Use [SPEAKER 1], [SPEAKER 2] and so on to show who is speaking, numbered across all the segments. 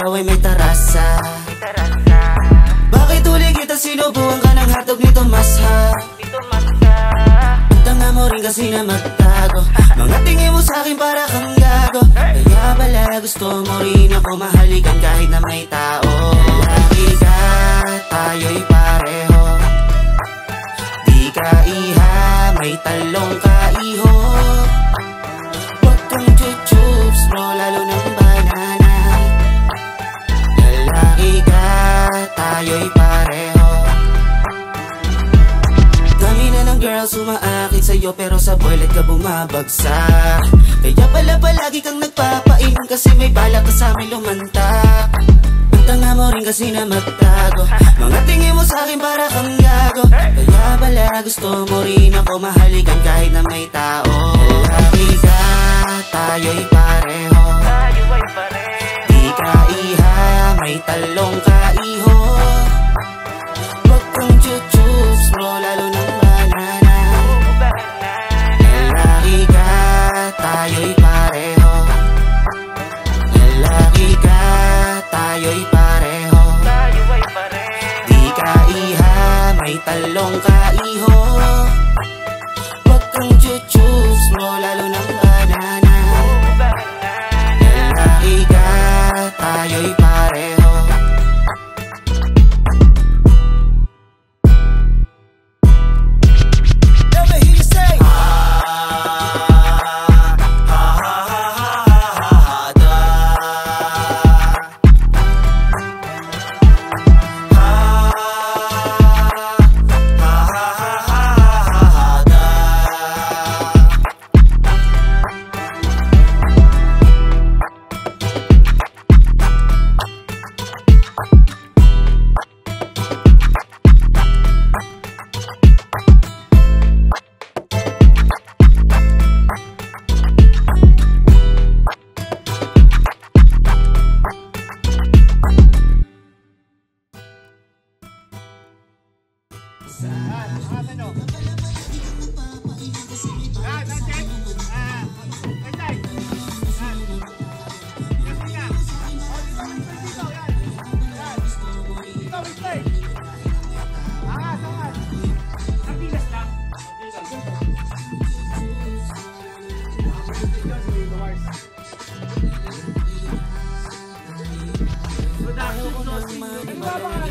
[SPEAKER 1] ikaw ay may tarasa. Bakit uli kita sinubukan ka ng hatog nito masha? Tanga mo rin kasi na magtago. Mga tingin mo sa'kin para kang gago. Kaya pala gusto mo rin ako mahalikan kahit na may tao. Lalaki ka, tayo'y pareho. Di ka iha, may talong ka iho. Huwag kang chuchups bro, lalo ng banana. Lalaki ka, tayo'y pareho. Dami na ng girls umaakit sa'yo pero sa boylet ka bumabagsak. Kaya pala palagi kang nagpapainom kasi may balak ka sa'min lumantak. Ang tanga mo rin kasi na magtago. Mga tingin mo sa'kin para kang gago. Kaya pala gusto mo rin ako mahalikan kahit na may tao. Lalaki ka, tayo'y pareho. Di ka iha, may talong ka iho. Huwag kang chuchups bro, lalo ng banana. Lalaki ka, tayo'y pareho. Lalaki ka, tayo'y pareho. Di ka iha, may talong ka iho. Huwag kang chuchups bro, lalo ng banana. Lalaki ka, tayo'y pareho.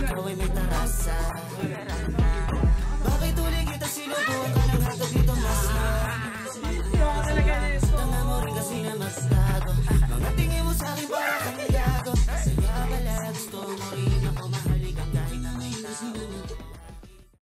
[SPEAKER 1] Ikaw ay may tarasa.